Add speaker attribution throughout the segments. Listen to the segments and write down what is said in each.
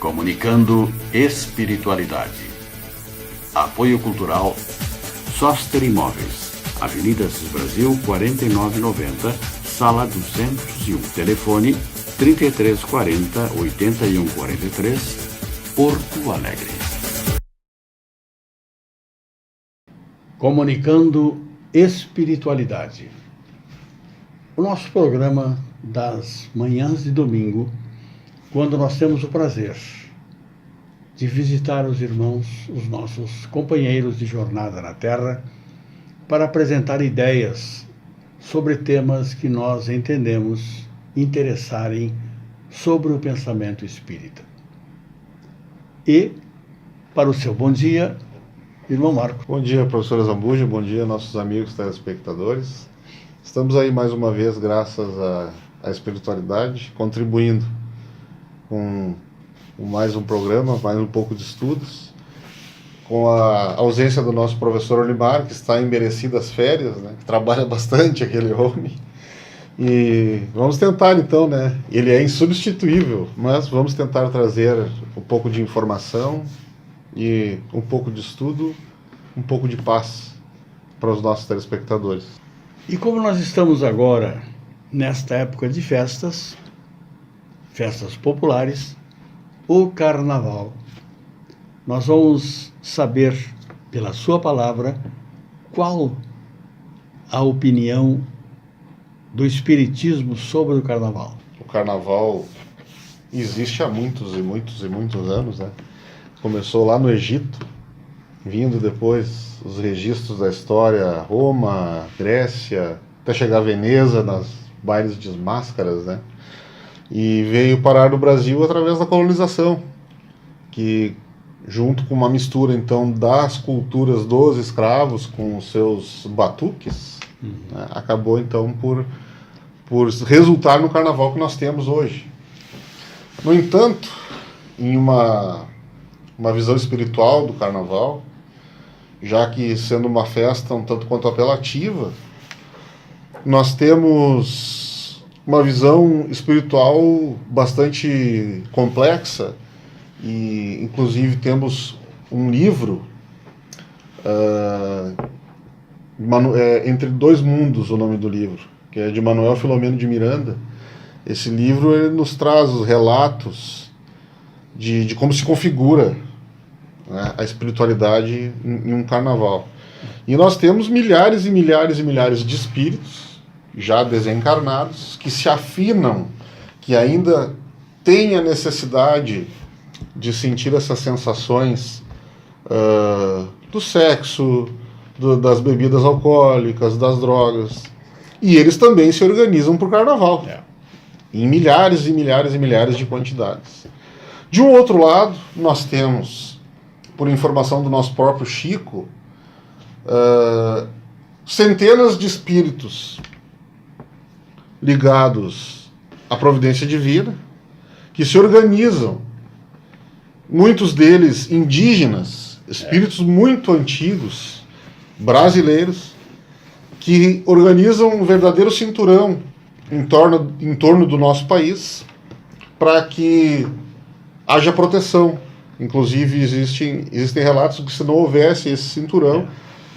Speaker 1: Comunicando Espiritualidade. Apoio Cultural Soster Imóveis, Avenida Assis Brasil 4990, Sala 201, telefone 3340 8143, Porto Alegre. Comunicando Espiritualidade. O nosso programa das manhãs de domingo, quando nós temos o prazer de visitar os irmãos, os nossos companheiros de jornada na Terra, para apresentar ideias sobre temas que nós entendemos interessarem sobre o pensamento espírita. E, para o seu bom dia, irmão Marco.
Speaker 2: Bom dia, professora Zambuja, bom dia, nossos amigos telespectadores. Estamos aí mais uma vez, graças à espiritualidade, contribuindo com mais um programa, mais um pouco de estudos, com a ausência do nosso professor Olimar, que está em merecidas férias, né, que trabalha bastante aquele homem. E vamos tentar então, né? Ele é insubstituível, mas vamos tentar trazer um pouco de informação e um pouco de estudo, um pouco de paz para os nossos telespectadores.
Speaker 1: E como nós estamos agora nesta época de festas populares, o Carnaval, nós vamos saber pela sua palavra qual a opinião do Espiritismo sobre o Carnaval.
Speaker 2: O Carnaval existe há muitos e muitos e muitos anos, né? Começou lá no Egito, vindo depois os registros da história, Roma, Grécia, até chegar a Veneza, nas bailes de máscaras, né? E veio parar no Brasil através da colonização, que junto com uma mistura então das culturas dos escravos com os seus batuques, né, acabou então por resultar no Carnaval que nós temos hoje. No entanto, em uma visão espiritual do Carnaval, já que sendo uma festa um tanto quanto apelativa, nós temos uma visão espiritual bastante complexa e, inclusive, temos um livro, Entre Dois Mundos, o nome do livro, que é de Manuel Filomeno de Miranda. Esse livro ele nos traz os relatos de como se configura, né, a espiritualidade em um carnaval. E nós temos milhares e milhares e milhares de espíritos já desencarnados que se afinam, que ainda têm a necessidade de sentir essas sensações do sexo, das bebidas alcoólicas, das drogas. E eles também se organizam para o carnaval, em milhares e milhares e milhares de quantidades. De um outro lado, nós temos, por informação do nosso próprio Chico, centenas de espíritos ligados à providência divina, que se organizam, muitos deles indígenas, espíritos muito antigos, brasileiros, que organizam um verdadeiro cinturão em torno do nosso país, para que haja proteção. Inclusive existem relatos de que se não houvesse esse cinturão,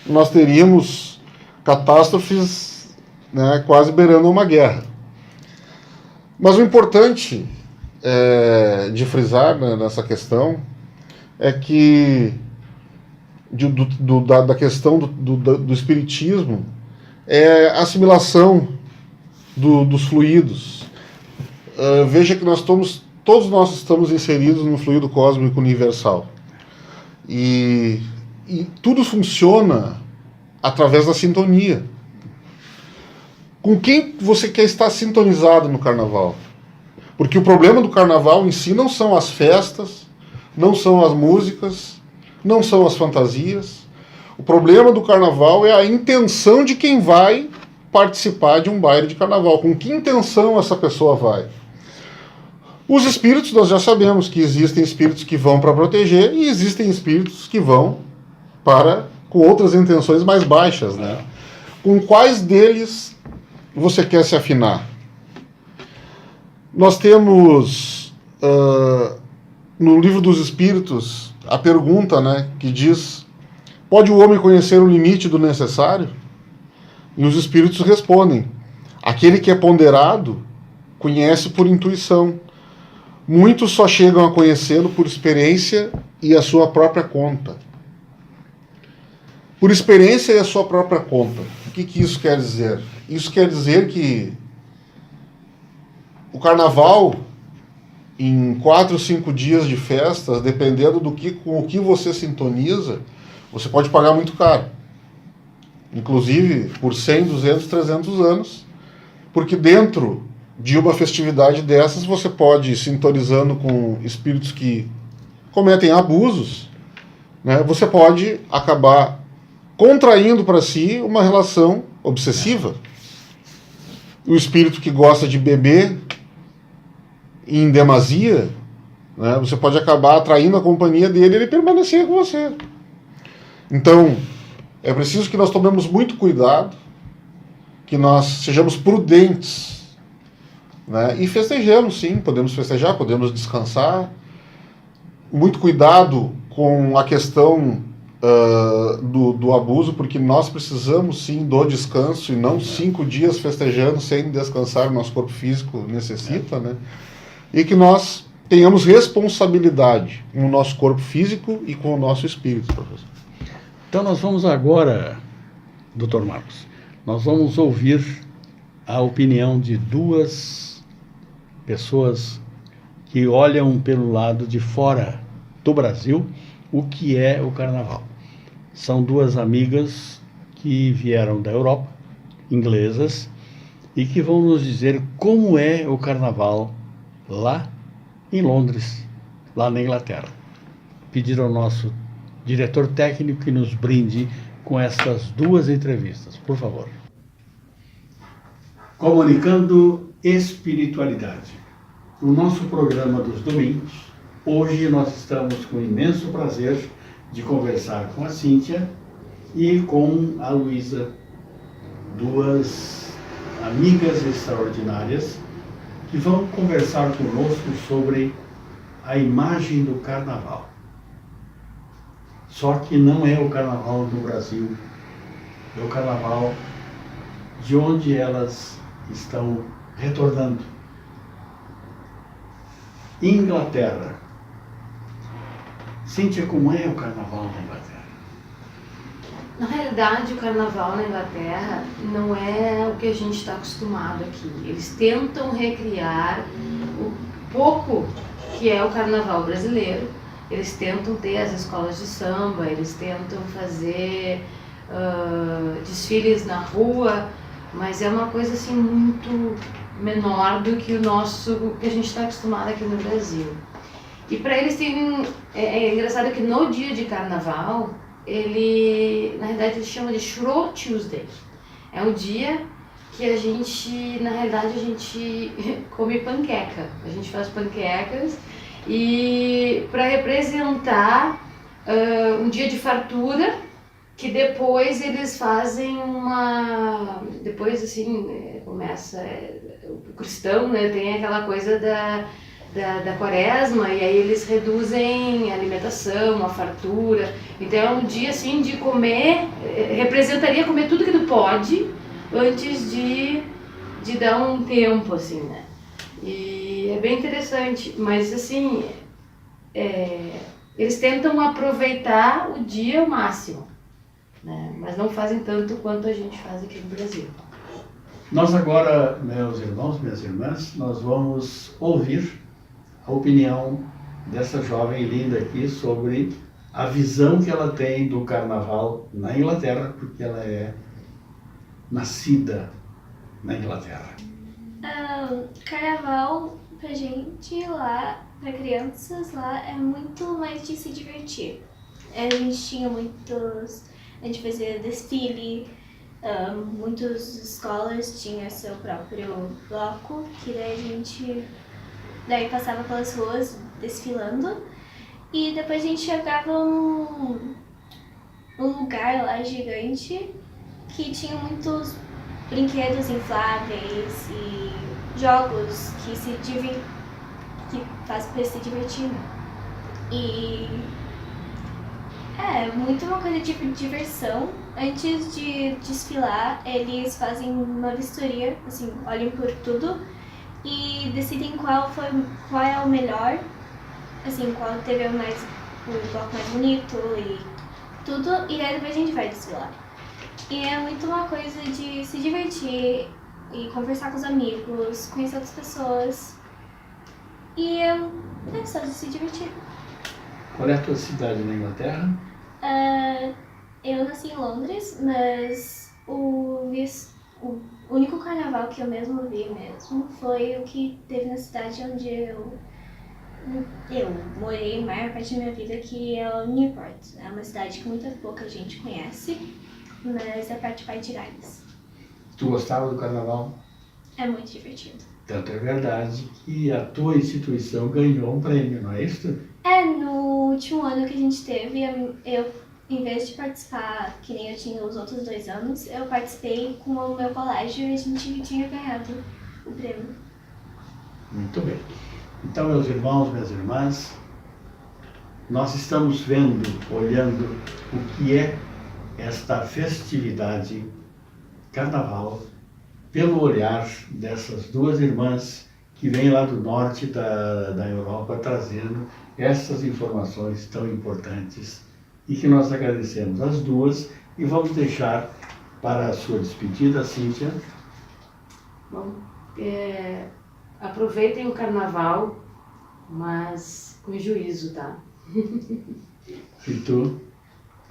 Speaker 2: nós teríamos catástrofes, né, quase beirando uma guerra. Mas o importante de frisar, né, nessa questão é que da questão do espiritismo é a assimilação dos fluidos. Veja que todos nós estamos inseridos no fluido cósmico universal. E tudo funciona através da sintonia. Com quem você quer estar sintonizado no Carnaval? Porque o problema do Carnaval em si não são as festas, não são as músicas, não são as fantasias. O problema do Carnaval é a intenção de quem vai participar de um baile de Carnaval. Com que intenção essa pessoa vai? Os espíritos, nós já sabemos que existem espíritos que vão para proteger e existem espíritos que vão com outras intenções mais baixas, né? Com quais deles você quer se afinar? Nós temos no Livro dos Espíritos, a pergunta, né, que diz: pode o homem conhecer o limite do necessário? E os espíritos respondem: aquele que é ponderado conhece por intuição. Muitos só chegam a conhecê-lo por experiência e a sua própria conta. Por experiência e a sua própria conta. O que isso quer dizer? Isso quer dizer que o carnaval, em 4 ou 5 dias de festas, dependendo com o que você sintoniza, você pode pagar muito caro. Inclusive por 100, 200, 300 anos. Porque dentro de uma festividade dessas, você pode, sintonizando com espíritos que cometem abusos, né, você pode acabar contraindo para si uma relação obsessiva. O espírito que gosta de beber em demasia, né, você pode acabar atraindo a companhia dele e ele permanecer com você. Então, é preciso que nós tomemos muito cuidado, que nós sejamos prudentes, né, e festejemos, sim, podemos festejar, podemos descansar. Muito cuidado com a questão do abuso, porque nós precisamos sim do descanso e não 5 dias festejando sem descansar, o nosso corpo físico necessita, né? E que nós tenhamos responsabilidade com o nosso corpo físico e com o nosso espírito, professor.
Speaker 1: Então nós vamos agora, Dr. Marcos, nós vamos ouvir a opinião de 2 pessoas que olham pelo lado de fora do Brasil o que é o carnaval. São 2 amigas que vieram da Europa, inglesas, e que vão nos dizer como é o carnaval lá em Londres, lá na Inglaterra. Pedir ao nosso diretor técnico que nos brinde com essas 2 entrevistas, por favor. Comunicando espiritualidade. No nosso programa dos domingos, hoje nós estamos com imenso prazer de conversar com a Cíntia e com a Luísa, 2 amigas extraordinárias que vão conversar conosco sobre a imagem do carnaval. Só que não é o carnaval do Brasil, é o carnaval de onde elas estão retornando. Inglaterra. Cíntia, como é o carnaval na Inglaterra?
Speaker 3: Na realidade, o carnaval na Inglaterra não é o que a gente está acostumado aqui. Eles tentam recriar o pouco que é o carnaval brasileiro. Eles tentam ter as escolas de samba, eles tentam fazer desfiles na rua, mas é uma coisa assim muito menor do que o que a gente está acostumado aqui no Brasil. E para eles é engraçado que no dia de carnaval, na realidade eles chamam de Shrove Tuesday. É um dia que a gente come panqueca. A gente faz panquecas e para representar um dia de fartura, que depois eles fazem depois assim, começa o cristão, né, tem aquela coisa da quaresma, e aí eles reduzem a alimentação, a fartura. Então é um dia assim de comer, representaria comer tudo que tu pode antes de dar um tempo, assim, né? E é bem interessante, mas assim, eles tentam aproveitar o dia ao máximo, né? Mas não fazem tanto quanto a gente faz aqui no Brasil.
Speaker 1: Nós agora, meus irmãos, minhas irmãs, nós vamos ouvir a opinião dessa jovem linda aqui sobre a visão que ela tem do carnaval na Inglaterra, porque ela é nascida na Inglaterra.
Speaker 4: Carnaval pra gente lá, pra crianças lá, é muito mais de se divertir. A gente fazia desfile, muitas escolas tinham seu próprio bloco, que daí passava pelas ruas desfilando, e depois a gente chegava num lugar lá gigante que tinha muitos brinquedos infláveis e jogos que faz para se divertir. E é muito uma coisa de diversão. Antes de desfilar, eles fazem uma vistoria, assim, olham por tudo e decidem qual é o melhor, assim, qual teve o bloco mais bonito e tudo, e aí depois a gente vai desfilar. E é muito uma coisa de se divertir e conversar com os amigos, conhecer outras pessoas. E é só de se divertir.
Speaker 1: Qual é a tua cidade na Inglaterra?
Speaker 4: Eu nasci em Londres, mas o único carnaval que eu mesmo vi foi o que teve na cidade onde eu morei a maior parte da minha vida, que é o Newport. É uma cidade que muita pouca gente conhece, mas é perto de Pai de Gales.
Speaker 1: Tu gostava do carnaval?
Speaker 4: É muito divertido.
Speaker 1: Tanto é verdade que a tua instituição ganhou um prêmio, não é isso?
Speaker 4: No último ano que a gente teve, eu, em vez de participar, que nem eu tinha os outros 2 anos, eu participei com o meu colégio e a gente tinha ganhado o prêmio.
Speaker 1: Muito bem. Então, meus irmãos, minhas irmãs, nós estamos vendo, olhando o que é esta festividade carnaval pelo olhar dessas duas irmãs que vêm lá do norte da Europa trazendo essas informações tão importantes e que nós agradecemos as duas e vamos deixar para a sua despedida, Cíntia.
Speaker 3: Bom, aproveitem o carnaval, mas com juízo, tá?
Speaker 1: E tu?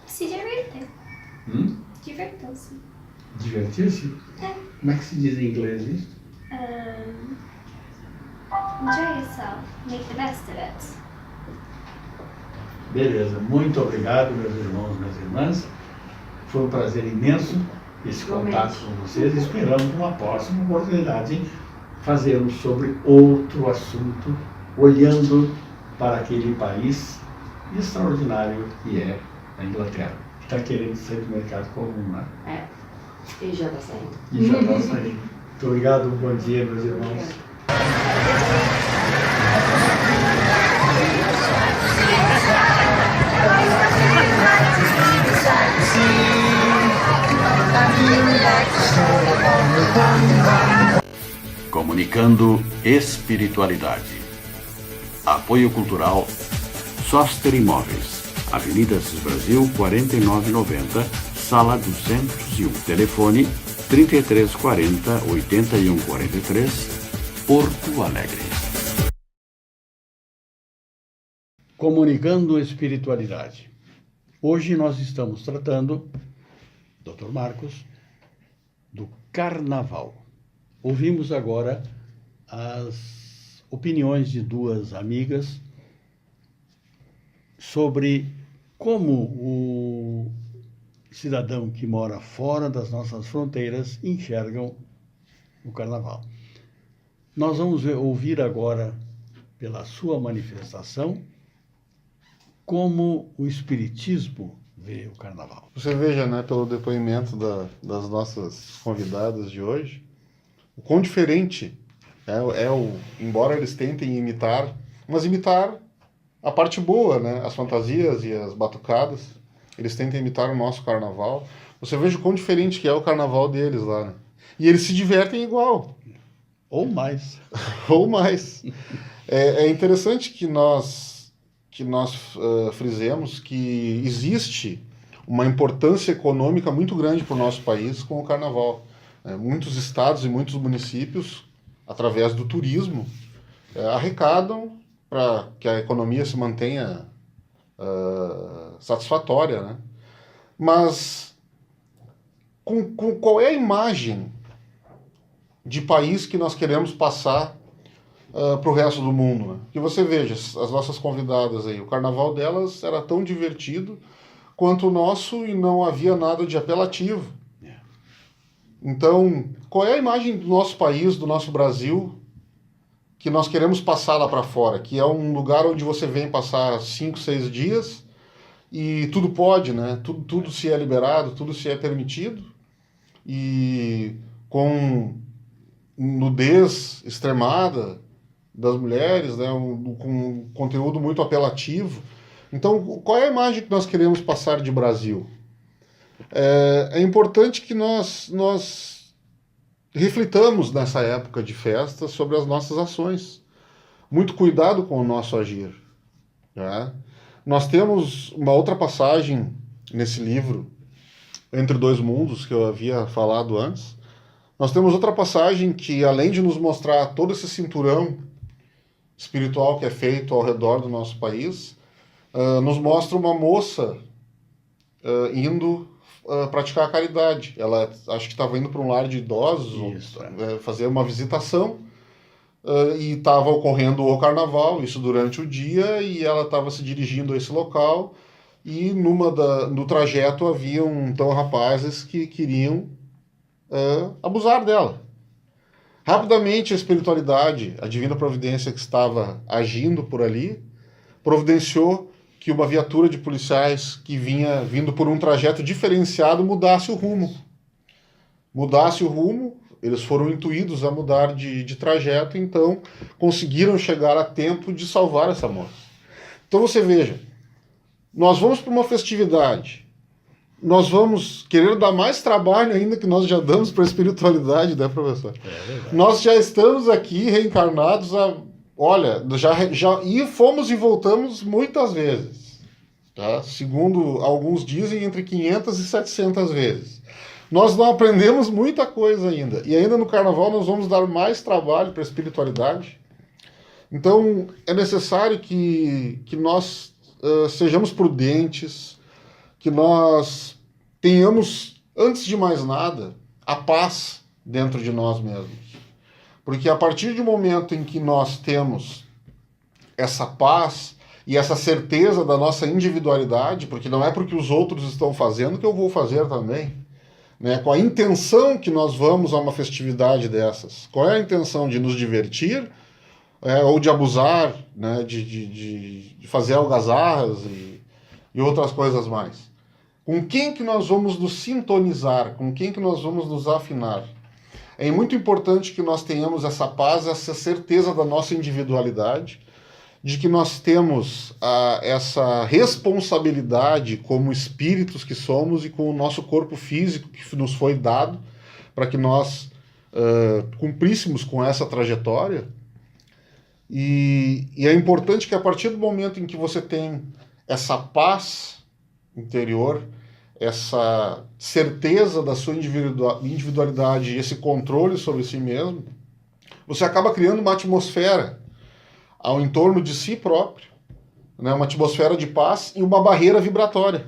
Speaker 4: Se divertir. Divertam-se.
Speaker 1: Divertir-se? Como é que se diz em inglês isso?
Speaker 4: Enjoy yourself. Make the best of it.
Speaker 1: Beleza, muito obrigado, meus irmãos, minhas irmãs. Foi um prazer imenso esse contato com vocês. Esperamos uma próxima oportunidade fazermos sobre outro assunto, olhando para aquele país extraordinário que é a Inglaterra, que está querendo sair do mercado comum, né?
Speaker 3: E já está saindo.
Speaker 1: E já está saindo. Muito obrigado, bom dia, meus irmãos. Comunicando espiritualidade. Apoio cultural Soster Imóveis, Avenida Assis Brasil, 4990, Sala 201. Telefone 3340 8143, Porto Alegre. Comunicando espiritualidade. Hoje nós estamos tratando, Dr. Marcos, do carnaval. Ouvimos agora as opiniões de duas amigas sobre como o cidadão que mora fora das nossas fronteiras enxergam o carnaval. Nós vamos ouvir agora, pela sua manifestação, como o Espiritismo vê o carnaval.
Speaker 2: Você veja, né, pelo depoimento das nossas convidadas de hoje, o quão diferente embora eles tentem imitar, mas imitar a parte boa, né, as fantasias e as batucadas, eles tentam imitar o nosso carnaval. Você veja o quão diferente que é o carnaval deles lá, né? E eles se divertem igual.
Speaker 1: Ou mais.
Speaker 2: Ou mais. É interessante que nós frisemos que existe uma importância econômica muito grande para o nosso país com o carnaval. Muitos estados e muitos municípios, através do turismo, arrecadam para que a economia se mantenha satisfatória, né? Mas qual é a imagem de país que nós queremos passar para o resto do mundo, né? Que você veja, as nossas convidadas aí, o carnaval delas era tão divertido quanto o nosso e não havia nada de apelativo. Então, qual é a imagem do nosso país, do nosso Brasil, que nós queremos passar lá para fora? Que é um lugar onde você vem passar 5, 6 dias e tudo pode, né? Tudo se é liberado, tudo se é permitido, e com nudez extremada das mulheres, né, com um conteúdo muito apelativo. Então, qual é a imagem que nós queremos passar de Brasil? É importante que nós reflitamos nessa época de festa sobre as nossas ações. Muito cuidado com o nosso agir. Né? Nós temos uma outra passagem nesse livro, Entre Dois Mundos, que eu havia falado antes. Nós temos outra passagem que, além de nos mostrar todo esse cinturão espiritual que é feito ao redor do nosso país, nos mostra uma moça indo praticar a caridade. Ela acho que estava indo para um lar de idosos, fazer uma visitação, e estava ocorrendo o carnaval, isso durante o dia, e ela estava se dirigindo a esse local, e no trajeto haviam então rapazes que queriam abusar dela. Rapidamente a espiritualidade, a divina providência que estava agindo por ali, providenciou que uma viatura de policiais que vinha vindo por um trajeto diferenciado mudasse o rumo. Eles foram intuídos a mudar de trajeto, então conseguiram chegar a tempo de salvar essa moça. Então você veja, nós vamos para uma festividade, nós vamos querer dar mais trabalho ainda que nós já damos para a espiritualidade, né, professor? Nós já estamos aqui reencarnados olha, já fomos e voltamos muitas vezes. Tá? Segundo alguns dizem, entre 500 e 700 vezes. Nós não aprendemos muita coisa ainda. E ainda no carnaval nós vamos dar mais trabalho para a espiritualidade. Então é necessário que nós sejamos prudentes, que nós tenhamos, antes de mais nada, a paz dentro de nós mesmos. Porque a partir do momento em que nós temos essa paz e essa certeza da nossa individualidade, porque não é porque os outros estão fazendo que eu vou fazer também, né? Com a intenção que nós vamos a uma festividade dessas. Qual é a intenção? De nos divertir ou de abusar, né? de fazer algazarras e outras coisas mais. Com quem que nós vamos nos sintonizar? Com quem que nós vamos nos afinar? É muito importante que nós tenhamos essa paz, essa certeza da nossa individualidade, de que nós temos essa responsabilidade como espíritos que somos e com o nosso corpo físico que nos foi dado para que nós cumpríssemos com essa trajetória. E é importante que a partir do momento em que você tem essa paz interior, essa certeza da sua individualidade e esse controle sobre si mesmo, você acaba criando uma atmosfera ao entorno de si próprio, né? Uma atmosfera de paz e uma barreira vibratória.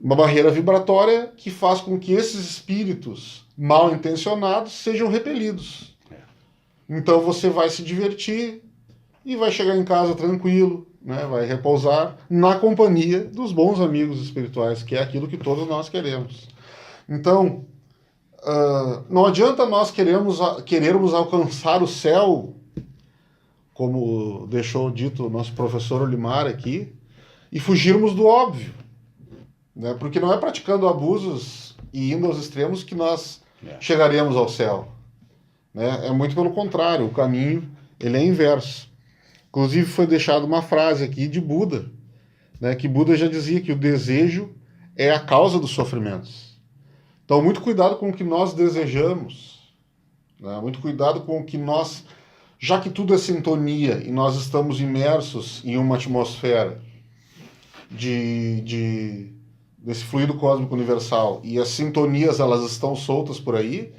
Speaker 2: Uma barreira vibratória que faz com que esses espíritos mal intencionados sejam repelidos. Então você vai se divertir e vai chegar em casa tranquilo, né? Vai repousar na companhia dos bons amigos espirituais, que é aquilo que todos nós queremos. Então, não adianta nós querermos alcançar o céu, como deixou dito o nosso professor Olimar aqui, e fugirmos do óbvio, né? Porque não é praticando abusos e indo aos extremos que nós chegaremos ao céu, né? É muito pelo contrário, o caminho ele é inverso. Inclusive foi deixada uma frase aqui de Buda, né? Que Buda já dizia que o desejo é a causa dos sofrimentos. Então muito cuidado com o que nós desejamos, né? Muito cuidado com o que nós, já que tudo é sintonia e nós estamos imersos em uma atmosfera desse fluido cósmico universal e as sintonias elas estão soltas por aí,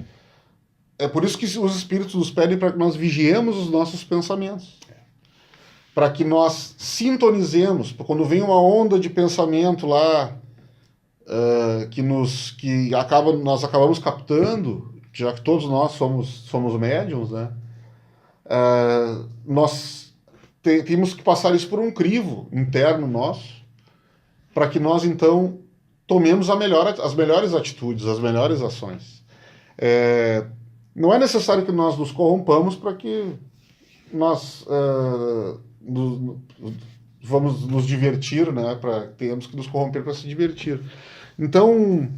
Speaker 2: é por isso que os espíritos nos pedem para que nós vigiemos os nossos pensamentos, para que nós sintonizemos, quando vem uma onda de pensamento lá que nós acabamos captando, já que todos nós somos médiums, né? Nós temos que passar isso por um crivo interno nosso, para que nós, então, tomemos as melhores atitudes, as melhores ações. Não é necessário que nós nos corrompamos para que nós vamos nos divertir, né? Temos que nos corromper para se divertir. Então,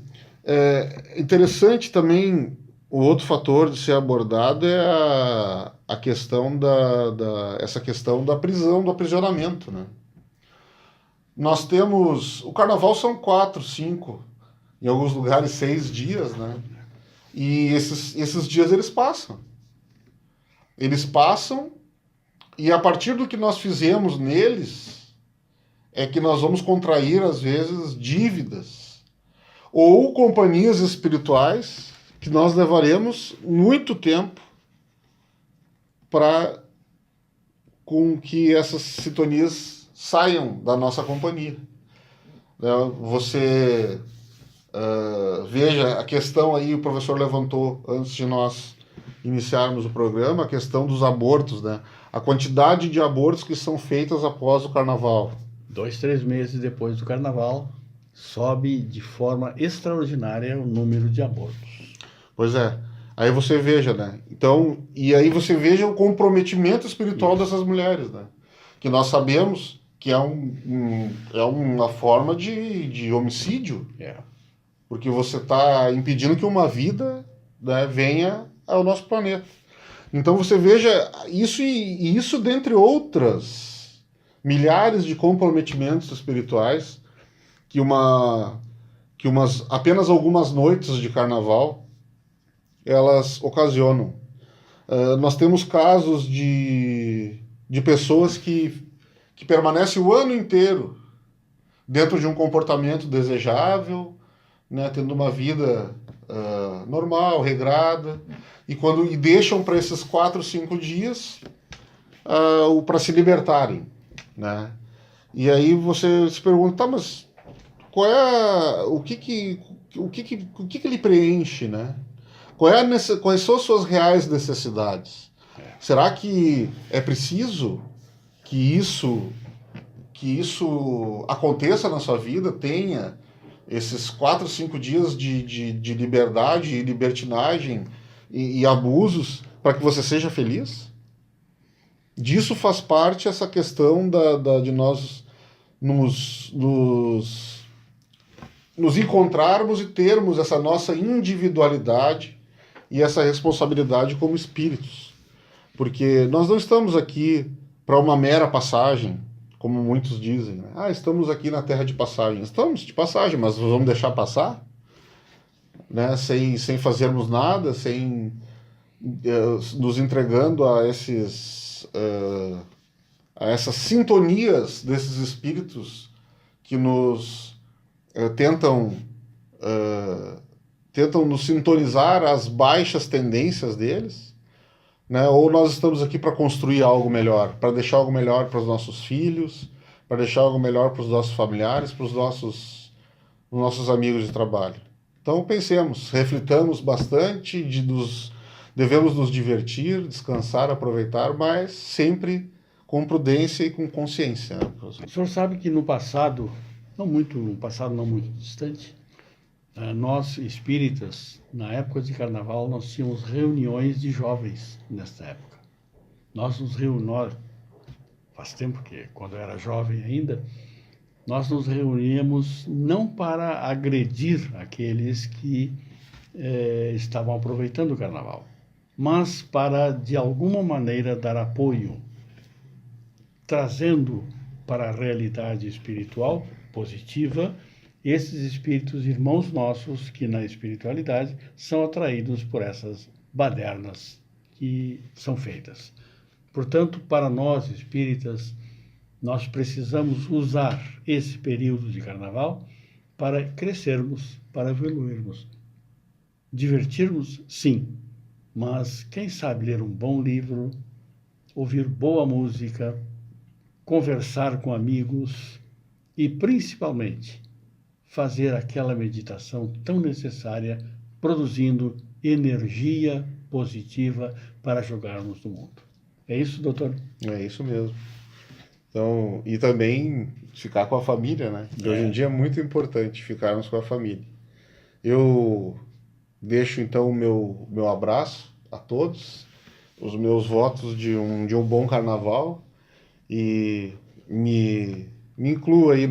Speaker 2: é interessante também, o outro fator de ser abordado é a questão essa questão da prisão, do aprisionamento, né? Nós temos... O carnaval são 4, 5, em alguns lugares 6 dias, né? E esses dias eles passam. Eles passam e a partir do que nós fizemos neles é que nós vamos contrair, às vezes, dívidas ou companhias espirituais que nós levaremos muito tempo para com que essas sintonias saiam da nossa companhia. Você veja a questão aí, o professor levantou antes de nós iniciarmos o programa, a questão dos abortos, né? A quantidade de abortos que são feitas após o carnaval.
Speaker 1: 2, 3 meses depois do carnaval, sobe de forma extraordinária o número de abortos.
Speaker 2: Pois é. Aí você veja, né? Então, e aí você veja o comprometimento espiritual dessas mulheres, né? Que nós sabemos que é uma forma de homicídio. Porque você está impedindo que uma vida, né, venha ao nosso planeta. Então você veja isso e isso dentre outras milhares de comprometimentos espirituais que apenas algumas noites de carnaval elas ocasionam. Nós temos casos de pessoas que permanecem o ano inteiro dentro de um comportamento desejável, né, tendo uma vida normal, regrada, e deixam para esses 4, 5 dias para se libertarem, né? E aí você se pergunta, tá, mas o que lhe preenche, né? Quais são as suas reais necessidades? Será que é preciso que isso aconteça na sua vida, tenha esses 4, 5 dias de liberdade e libertinagem e abusos para que você seja feliz? Disso faz parte essa questão de nós nos encontrarmos e termos essa nossa individualidade e essa responsabilidade como espíritos. Porque nós não estamos aqui para uma mera passagem, como muitos dizem, né? Estamos aqui na terra de passagem. Estamos de passagem, mas vamos deixar passar? Né? Sem fazermos nada, sem nos entregando a essas sintonias desses espíritos que nos tentam nos sintonizar às baixas tendências deles, né? Ou nós estamos aqui para construir algo melhor, para deixar algo melhor para os nossos filhos, para deixar algo melhor para os nossos familiares, para os nossos amigos de trabalho. Então pensemos, reflitamos bastante, devemos nos divertir, descansar, aproveitar, mas sempre com prudência e com consciência. Né?
Speaker 1: O senhor sabe que no passado não muito distante, nós espíritas, na época de carnaval, nós tínhamos reuniões de jovens nessa época. Faz tempo que, quando eu era jovem ainda, nós nos reuníamos não para agredir aqueles que estavam aproveitando o carnaval, mas para, de alguma maneira, dar apoio, trazendo para a realidade espiritual positiva esses espíritos irmãos nossos que na espiritualidade são atraídos por essas badernas que são feitas. Portanto, para nós espíritas, nós precisamos usar esse período de carnaval para crescermos, para evoluirmos. Divertirmos, sim, mas quem sabe ler um bom livro, ouvir boa música, conversar com amigos e, principalmente, fazer aquela meditação tão necessária, produzindo energia positiva para jogarmos no mundo. É isso, doutor?
Speaker 2: É isso mesmo. Então, e também ficar com a família, né? Hoje em dia é muito importante ficarmos com a família. Eu deixo, então, o meu abraço a todos, os meus votos de um bom carnaval e me incluo aí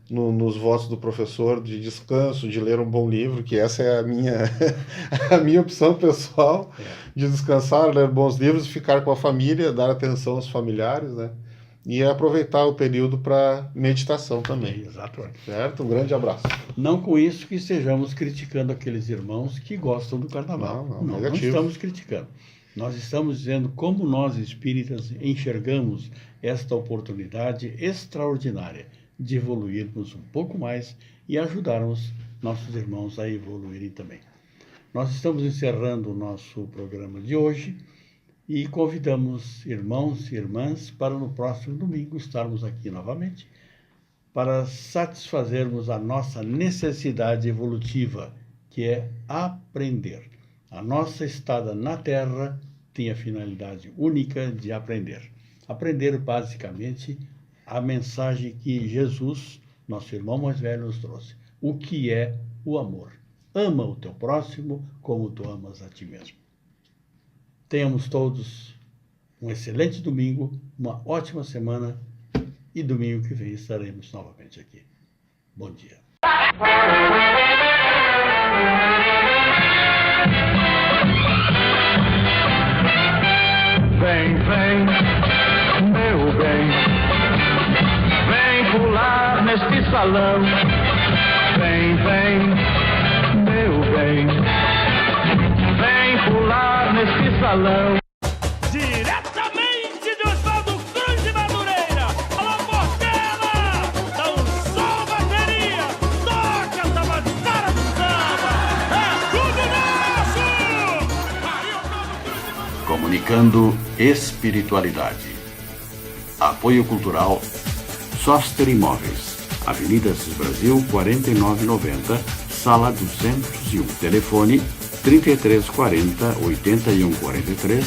Speaker 2: nos votos do professor de descanso, de ler um bom livro, que essa é a minha, a minha opção pessoal, de descansar, ler bons livros, ficar com a família, dar atenção aos familiares, né? E aproveitar o período para meditação também.
Speaker 1: Exatamente.
Speaker 2: Certo? Um grande abraço.
Speaker 1: Não com isso que estejamos criticando aqueles irmãos que gostam do carnaval.
Speaker 2: Não,
Speaker 1: não estamos criticando. Nós estamos dizendo como nós espíritas enxergamos esta oportunidade extraordinária de evoluirmos um pouco mais e ajudarmos nossos irmãos a evoluírem também. Nós estamos encerrando o nosso programa de hoje e convidamos irmãos e irmãs para no próximo domingo estarmos aqui novamente para satisfazermos a nossa necessidade evolutiva, que é aprender. A nossa estada na Terra tem a finalidade única de aprender. Aprender basicamente a mensagem que Jesus, nosso irmão mais velho, nos trouxe. O que é o amor? Ama o teu próximo como tu amas a ti mesmo. Tenhamos todos um excelente domingo, uma ótima semana e domingo que vem estaremos novamente aqui. Bom dia.
Speaker 5: Vem, vem, meu bem, vem pular neste salão. Vem, vem, meu bem, vem pular neste salão.
Speaker 6: Diretamente de Oswaldo Cruz de Madureira, alô Portela, dá um som bateria, toca a tabajara do samba, é tudo nosso!
Speaker 1: Comunicando espiritualidade. Apoio Cultural Soster Imóveis, Avenida Assis Brasil, 4990, Sala 201. Telefone 3340-8143,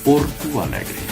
Speaker 1: Porto Alegre.